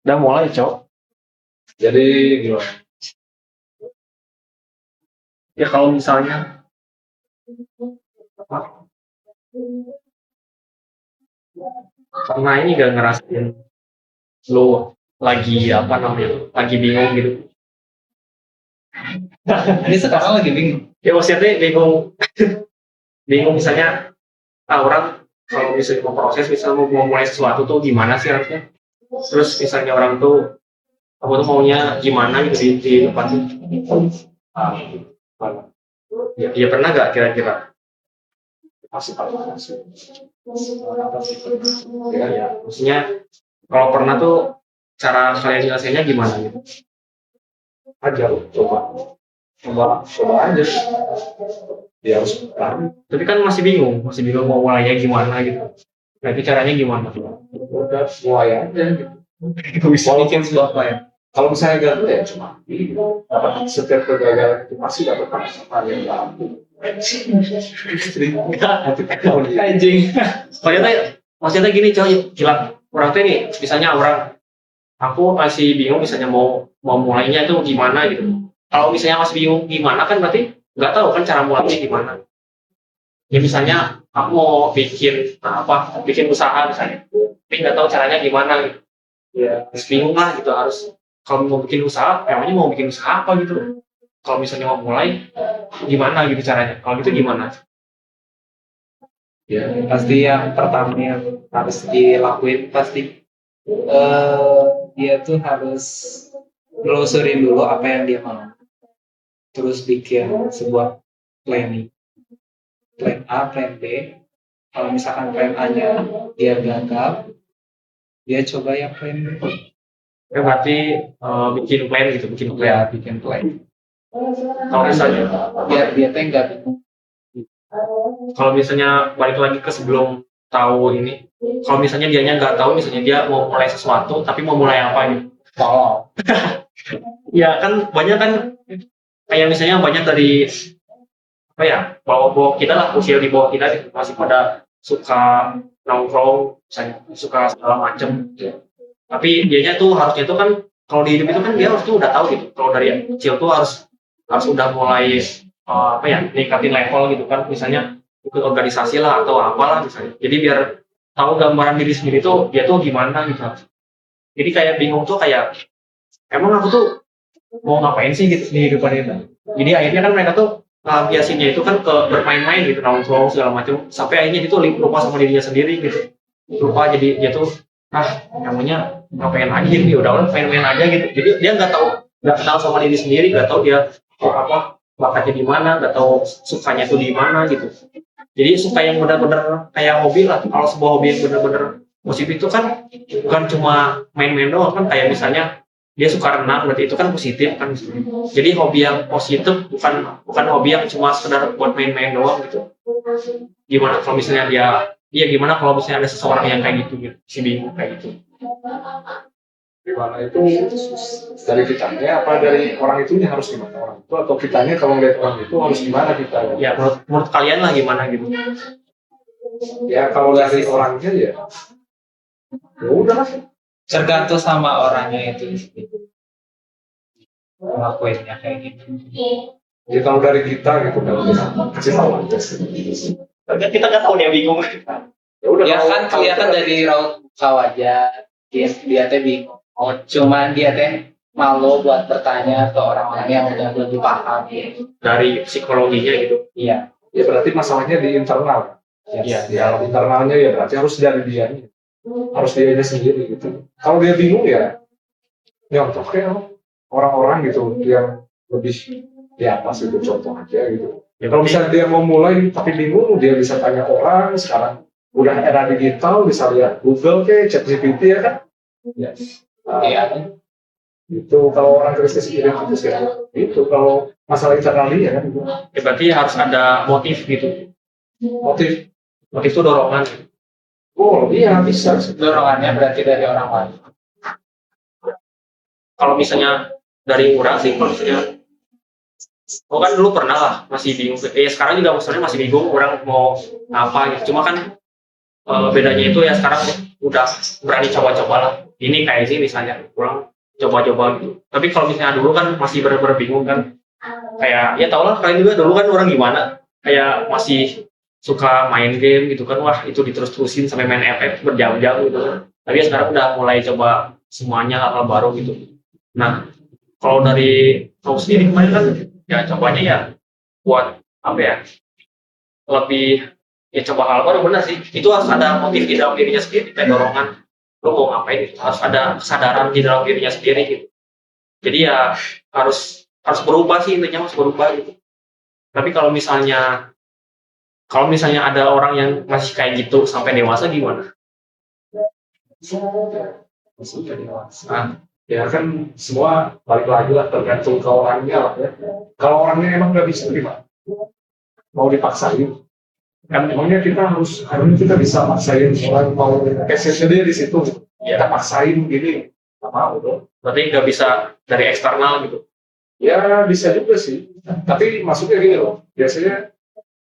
Udah mulai, Cok. Jadi gimana? Ya kalau misalnya apa, pernah ini gak ngerasain lu lagi apa namanya, lagi bingung gitu. Ini sekarang lagi bingung. Ya maksudnya bingung, bingung misalnya orang kalau misalnya mau proses, misalnya mau mulai sesuatu tuh gimana sih harusnya. Terus misalnya orang tuh aku tuh maunya gimana gitu di depan sih. Ah, gimana? Ya pernah gak kira-kira? Masih apa sih? Ya, maksudnya kalau pernah tuh cara kalian nyelesainnya gimana gitu? Aja, coba aja. Dia harus paham. Tapi kan masih bingung mau mulainya gimana gitu. Nah itu caranya gimana? Udah mulai aja gitu. Bisa Walaupun sebuah klien. Kalau misalnya gagal ya cuma dapat setiap kegagalan itu pasti dapat apa yang baru. Anjing. Maksudnya gini coy, gila. Orang tuh nih, misalnya aku masih bingung misalnya mau mulainya itu gimana gitu. Kalau misalnya masih bingung gimana kan berarti nggak tahu kan cara mulainya gimana. Ya misalnya aku mau bikin usaha misalnya, tapi nggak tahu caranya gimana gitu. Ya terus bingung lah gitu harus kalau mau bikin usaha, emangnya mau bikin usaha apa gitu. Kalau misalnya mau mulai gimana gitu caranya. Kalau gitu gimana? Ya, pasti yang pertama yang harus dilakuin pasti dia tuh harus nelusurin dulu apa yang dia mau, terus bikin sebuah planning, plan A, plan B. Kalau misalkan plan A-nya dia gagal, dia coba yang plan B. Ya berarti bikin plan gitu, bikin plan. Ya, bikin plan. Kalau misalnya Biar dia teh nggak bingung. kalau misalnya balik lagi ke sebelum tahu ini, kalau misalnya dianya nggak tahu, misalnya dia mau mulai sesuatu tapi mau mulai apa gitu. Tolong. Ya kan banyak kan kayak misalnya banyak dari apa ya bawah kita lah, usia di bawah kita gitu, masih pada suka nongkrong, misalnya suka segala macem. Tapi dianya tuh harusnya tuh kan kalau di hidup itu kan dia harus tuh udah tahu gitu. Kalau dari kecil tuh harus udah mulai ningkatin level gitu kan, misalnya ikut organisasi lah atau apalah misalnya. Jadi biar tahu gambaran diri sendiri tuh dia tuh gimana gitu. Jadi kayak bingung tuh kayak emang aku tuh mau ngapain sih gitu di kehidupan itu. Jadi akhirnya kan mereka tuh biasanya itu kan ke bermain-main gitu, nongkrong segala macam, sampai akhirnya dia tuh lupa sama dirinya sendiri gitu. Lupa, jadi dia tuh namanya ngapain aja gitu, udah main-main aja gitu. Jadi dia nggak kenal sama diri sendiri, nggak tahu dia bakatnya di mana, nggak tahu sukanya tuh di mana gitu. Jadi suka yang benar-benar kayak hobi lah. Kalau sebuah hobi yang benar-benar positif itu kan bukan cuma main-main doang kan, kayak misalnya dia suka renang, berarti itu kan positif kan. Jadi hobi yang positif bukan hobi yang cuma sekedar buat main-main doang gitu. Gimana kalau misalnya gimana kalau misalnya ada seseorang yang kayak gitu si bingung kayak gitu. Gimana itu dari kitanya apa dari orang itu harus gimana orang itu, atau kitanya kalau ngeliat orang itu harus gimana kita? Ya menurut kalian lah gimana gitu. Ya kalau dari orangnya ya udah Tergantung sama orangnya itu ngelakuinnya kayak gitu. ya. Kalau dari kita gitu kan kasih tahu aja. Kita nggak tahu dia bingung. Ya udah, Ya kalau- kan kelihatan dari raut muka wajah dia teh bingung. Oh, cuman dia teh malu buat bertanya ke orang-orang yang udah lebih paham gitu. Dari psikologinya gitu. Iya. ya berarti masalahnya di internal. Iya. Ya kalau internalnya ya berarti harus dari dia, harus dia sendiri gitu. Kalau dia bingung ya untuk orang-orang gitu yang lebih di atas itu, contoh aja gitu. Ya, Kalau misalnya dia mau mulai tapi bingung, dia bisa tanya orang. Sekarang udah era digital, bisa lihat Google ChatGPT ya kan. Iya. Itu kalau orang krisis identitas ya itu. Kalau masalah internal dia kan Ya, berarti harus ada motif gitu. motif. Motif itu dorongan. Oh iya bisa. Dorongannya berarti dari orang lain. Kalau misalnya dari orang sih, kalau misalnya kan dulu pernah lah masih bingung. Sekarang juga maksudnya masih bingung orang mau apa gitu. Cuma kan bedanya itu ya sekarang udah berani coba-coba lah. ini kayak sih misalnya pulang coba-coba gitu. Tapi kalau misalnya dulu kan masih benar-benar bingung kan, kayak ya tau lah kalian juga dulu kan orang gimana, kayak masih suka main game gitu kan, wah itu diterus-terusin sampai main FF berjam-jam gitu kan. Tapi ya sekarang udah mulai coba semuanya hal baru gitu. Nah kalau dari aku sendiri kemarin kan ya cobanya ya buat apa ya, lebih ya coba hal baru, benar sih itu harus ada motif di dalam dirinya sendiri, kayak dorongan lo mau ngapain gitu. Harus ada kesadaran di dalam dirinya sendiri gitu. Jadi ya harus berubah sih, intinya harus berubah gitu. Tapi kalau misalnya ada orang yang masih kayak gitu sampai dewasa gimana? Maksudnya dewasa. Ya kan semua balik lagi lah tergantung ke orangnya lah ya. Kalau orangnya emang nggak bisa gimana? Mau dipaksain? Kan emangnya harusnya kita bisa maksain orang mau passionnya dia di situ. Ya, Kita paksain gini, nggak mau dong. berarti nggak bisa dari eksternal gitu. Ya bisa juga sih. Tapi maksudnya gini loh, biasanya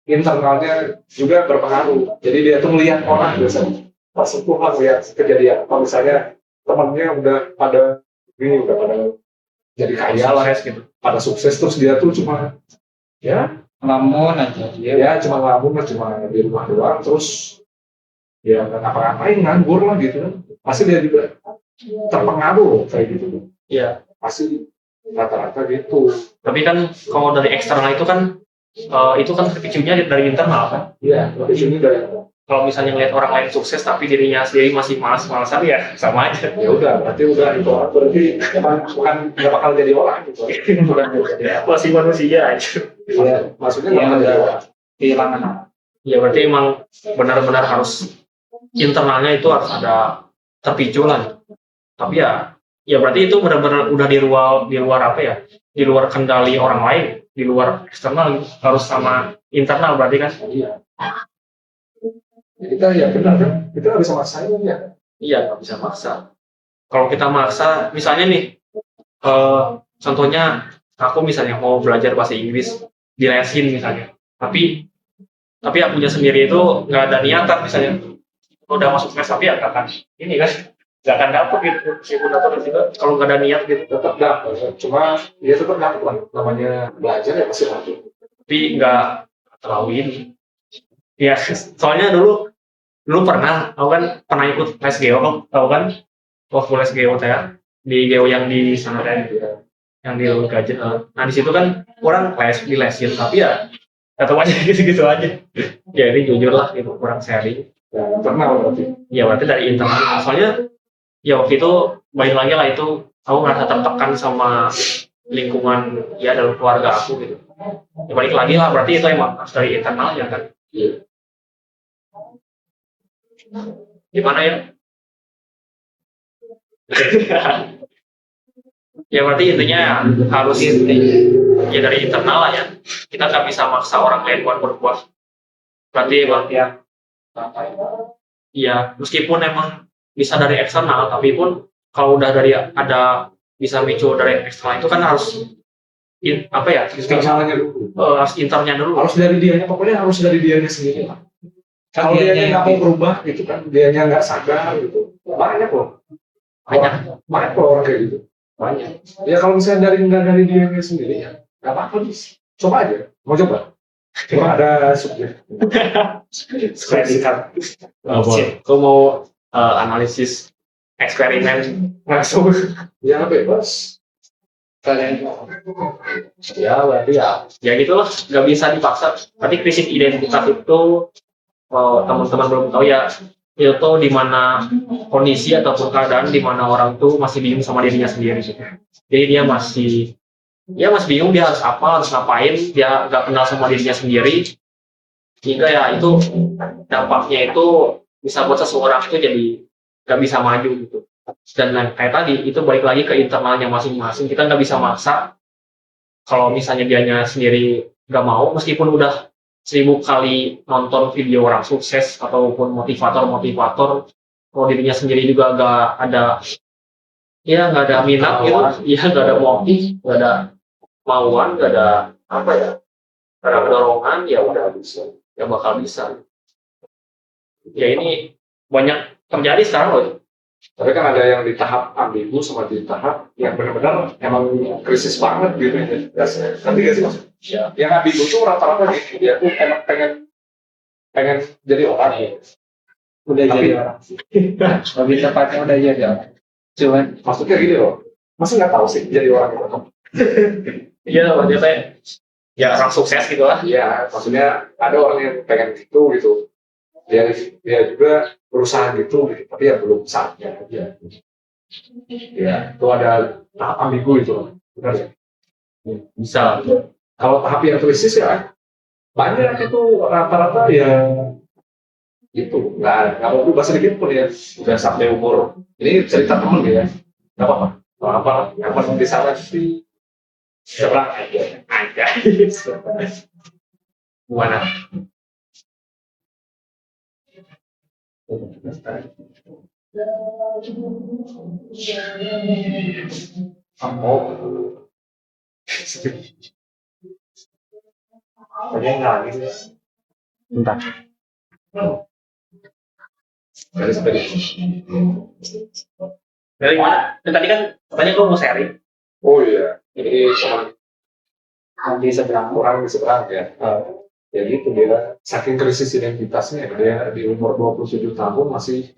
internalnya juga berpengaruh. Jadi dia tuh melihat orang biasanya. Pas itu lah lihat kejadian. Kalau misalnya temannya udah pada udah pada jadi kaya lah ya, gitu. pada sukses, terus dia tuh cuma ya Ngelamun aja dia. ya cuma ngelamun lah, cuma di rumah doang, terus ya nggak ngapa-ngapain, nganggur lah gitu kan. Pasti dia juga terpengaruh loh, kayak gitu. Iya. Pasti rata-rata gitu. Tapi kan kalau dari eksternal itu kan terpicunya dari internal kan. Iya, tapi ini dari Kalau misalnya ngeliat orang lain sukses tapi dirinya sendiri masih malas-malasan ya sama aja. ya udah, berarti itu orang berarti bukan nggak bakal jadi orang gitu. Bukan jadi apa. Masih manusia aja. Ya, maksudnya nggak Iya, bakal jadi udah. orang. Kehilangan Ya berarti emang benar-benar harus internalnya itu harus ada terpicu lah. Tapi ya berarti itu benar-benar udah di luar apa ya? Di luar kendali orang lain, di luar eksternal gitu. Harus sama internal berarti kan? Iya. Kita ya benar kan, kita nggak bisa maksain ya. Iya, nggak bisa maksa. Kalau kita maksa, misalnya nih, contohnya aku misalnya mau belajar bahasa Inggris di lesin misalnya, tapi akunya sendiri itu nggak ada niatan misalnya, udah masuk les tapi ya nggak akan ini kan, nggak akan dapet gitu, meskipun dapet juga kalau nggak ada niat gitu, Tetap dapat, cuma dia tetap dapat lah. Namanya belajar ya pasti dapat. tapi nggak terlalu ini. Ya, soalnya dulu pernah, aku kan pernah ikut les geo, tahu kan? Waktu les geo ya, di geo yang di sana kan, yang di Gadget. Nah di situ kan orang di lesin, tapi ya tetap aja gitu-gitu aja. Ya ini jujur lah gitu, kurang sharing. Ya, pernah berarti. Ya berarti dari internal. Soalnya ya waktu itu balik lagi lah itu, aku ngerasa tertekan sama lingkungan ya dalam keluarga aku gitu. Ya balik lagi lah, berarti itu emang harus dari internalnya kan. Gimana ya? Ya berarti intinya harus ya dari internal lah ya. Kita nggak bisa maksa orang lain buat berbuat. Berarti bang ya meskipun emang bisa dari eksternal, tapi pun kalau udah dari ada bisa micu dari eksternal itu kan harus apa ya? Internalnya dulu. Harus internalnya dulu. Harus dari dianya, pokoknya harus dari dianya sendiri lah. Kalau dianya nggak mau berubah gitu kan, dianya nggak sadar gitu, banyak loh. Banyak loh orang kayak gitu. Banyak. Ya kalau misalnya nggak dari dianya sendiri ya, nggak apa-apa bisa. Coba aja, mau coba. Coba ada subjek. Predikat. Kau mau analisis eksperimen langsung? Ya bebas. kalian. Ya berarti ya. Ya gitulah, nggak bisa dipaksa. Tapi krisis identitas itu, kalau teman-teman belum tahu ya, itu di mana kondisi ataupun keadaan di mana orang tuh masih bingung sama dirinya sendiri. Jadi dia masih bingung dia harus apa, harus ngapain, dia nggak kenal sama dirinya sendiri. Hingga ya itu dampaknya itu bisa buat seseorang itu jadi nggak bisa maju gitu. Dan kayak tadi itu balik lagi ke internalnya masing-masing. Kita nggak bisa maksa. Kalau misalnya dianya sendiri nggak mau, meskipun udah 1000 kali nonton video orang sukses ataupun motivator, kalau dirinya sendiri juga nggak ada minat gitu, nggak ada motif, nggak ada mauan, nggak ada apa ya, nggak ada dorongan, ya udah bisa, ya bakal bisa. Ya ini banyak terjadi sekarang loh. Tapi kan ada yang di tahap ambigu sama di tahap yang benar-benar emang krisis banget gitu ya. Nanti gak sih mas? Ya. Yang ambigu tuh rata-rata gitu, dia tuh emang pengen pengen jadi orang gitu. Udah Tapi- jadi orang sih. Lebih tepatnya udah jadi orang. Cuman Maksudnya gini loh, masa nggak tahu sih jadi orang itu? Iya, dia teh ya orang sukses gitu lah. Iya, maksudnya ada orang yang pengen gitu. Dia juga berusaha gitu, tapi ya belum saatnya aja. Ya, itu ada tahap ambigu itu, benar ya. Bisa. Kalau tahap yang krisis ya banyak itu rata-rata yang itu nggak mau berubah sedikit pun ya, udah sampai umur ini cerita temen ya, nggak apa-apa. Kalau apa yang penting di sana sih seberang aja. Gimana? Oh, pengen nangis. Entah. Dari sepeda. Dari mana? Tadi kan katanya gue mau sharing. Oh iya, ini sama nanti seberang orang di seberang ya. Ya gitu dia saking krisis identitasnya dia di umur 27 tahun masih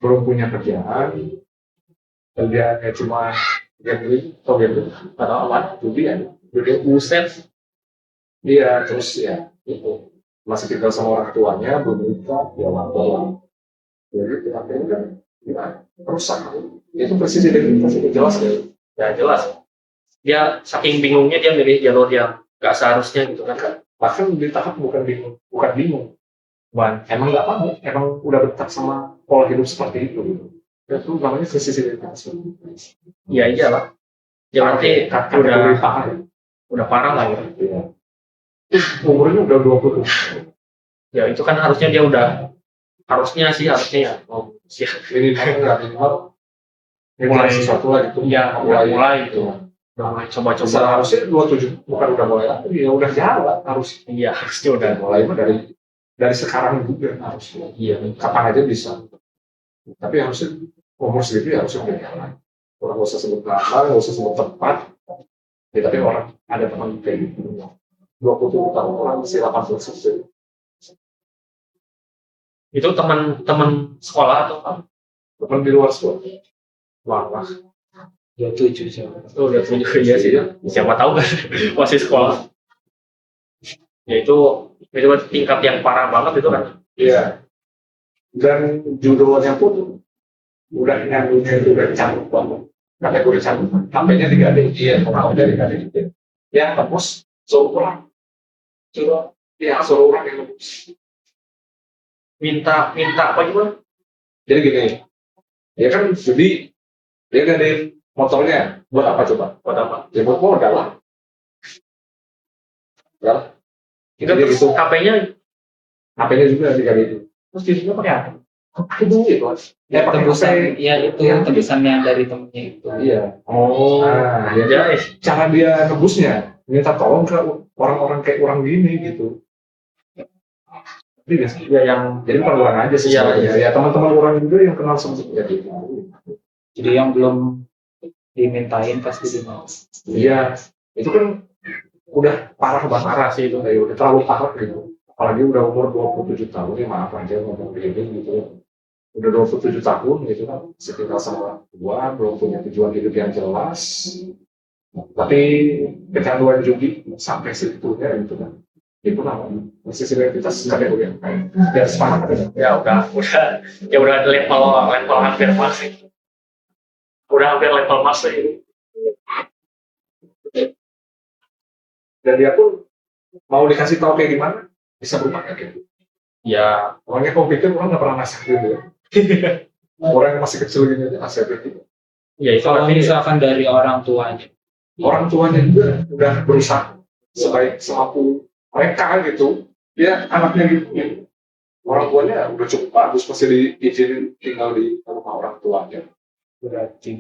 belum punya kerjaan. Kerjaannya cuma gambling atau gambling atau apa? Judi ya. Judi Buset. dia terus ya itu masih tinggal sama orang tuanya belum nikah ya wajar. Ya gitu akhirnya kan ya, rusak. Itu krisis identitas itu jelas ya. Ya jelas. Dia saking bingungnya dia milih jalur yang gak seharusnya gitu kan. Bahkan di tahap bukan bingung. Emang nggak mau, emang udah betah sama pola hidup seperti itu gitu. Itu namanya krisis identitas. Iya iyalah. Ya berarti Kategori parah. udah parah lah ya. Ya. Terus umurnya udah 20. Ya itu kan harusnya dia udah harusnya ya. Oh, siap. Minimal Mulai sesuatu lah gitu. Ya mulai gitu. Udah mulai coba-coba. Seharusnya 27 bukan udah mulai lagi, ya udah jalan harus. Iya harusnya udah. Mulai mah dari sekarang juga harusnya. Iya. Kapan aja bisa. Tapi harusnya umur segitu ya harusnya udah jalan. Orang nggak usah sebut nama, nggak usah sebut tempat. Ya, tapi orang ada teman kayak gitu. 27 tahun orang masih 18 tahun. Itu teman-teman sekolah atau apa? Teman di luar sekolah. Wah, 27 siapa? itu udah tunjuk ya sih. Siapa tahu kan masih sekolah. Ya itu tingkat yang parah banget itu kan. Iya. Dan judulnya pun udah nyambungnya itu udah cabut banget. Kategori cabut. HP-nya digading. Iya, HP-nya digading. Ya, tembus. Suruh pulang. Suruh orang yang tembus. Minta apa gimana? Jadi gini, dia kan judi, dia gantiin motornya buat apa coba? Buat apa? Ya buat modal lah. Ya, Itu jadi terus gitu. HP-nya juga digantiin. Terus dirinya pakai apa? Pakai duit mas. Ya pakai Tebusan, HP. ya itu tebusan yang dari temennya itu. Iya. Oh, Nah, ya, guys. cara dia nebusnya, minta tolong ke orang-orang kayak orang gini gitu. Tapi biasanya Ya yang jadi bukan orang aja sih. Iya, sebenarnya. Ya teman-teman orang juga yang kenal sama dia gitu. Jadi yang belum dimintain pasti diminta. Iya, itu kan udah parah banget. parah sih itu. Ya, udah terlalu parah gitu. Apalagi udah umur 27 tahun, ya maaf aja ngomong begini gitu. Udah 27 tahun gitu kan, sekitar sama orang tua, belum punya tujuan hidup yang jelas. Tapi kecanduan judi sampai segitunya gitu kan. Itu namanya krisis identitas kategori yang lain. Ya sepakat ya. Ya udah level hampir mas itu. Udah hampir level mas itu. Dan dia pun mau dikasih tahu kayak gimana, bisa berubah kayak gitu. Ya Orangnya kok pikir orang nggak pernah nasihat gitu ya. Orang yang masih kecil gini aja nasihat gitu. ya itu Kalau berarti misalkan dari orang tuanya, Orang tuanya juga udah berusaha sebaik semampu mereka gitu. Dia anaknya gitu. Orang tuanya udah cukup bagus, masih diizinin tinggal di rumah orang tuanya. berarti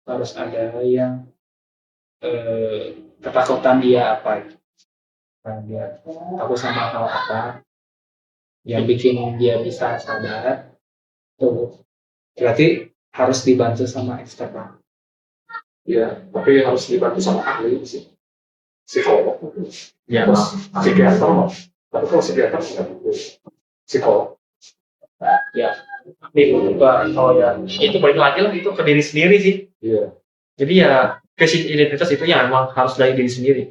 harus ada yang ketakutan dia apa itu. Nah, dia takut sama hal apa yang bikin dia bisa sadar tuh Berarti harus dibantu sama expert. Ya, tapi harus dibantu sama ahli sih. Psikolog. Ya, Terus psikiater loh. Tapi kalau psikiater nggak butuh psikolog. ya. Ini juga kalau ya itu balik lagi lah itu ke diri sendiri sih. Iya. Jadi ya krisis identitas itu ya emang harus dari diri sendiri.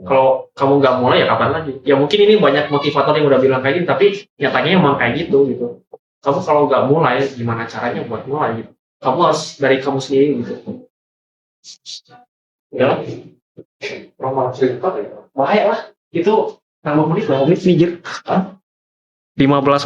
Kalau kamu nggak mulai ya kapan lagi? Ya mungkin ini banyak motivator yang udah bilang kayak gini, tapi nyatanya emang kayak gitu gitu. Kamu kalau nggak mulai, gimana caranya buat mulai gitu? Kamu harus dari kamu sendiri gitu. Ya lah, Roman cerita ya. bahaya lah. Itu berapa menit nih, Jir? 15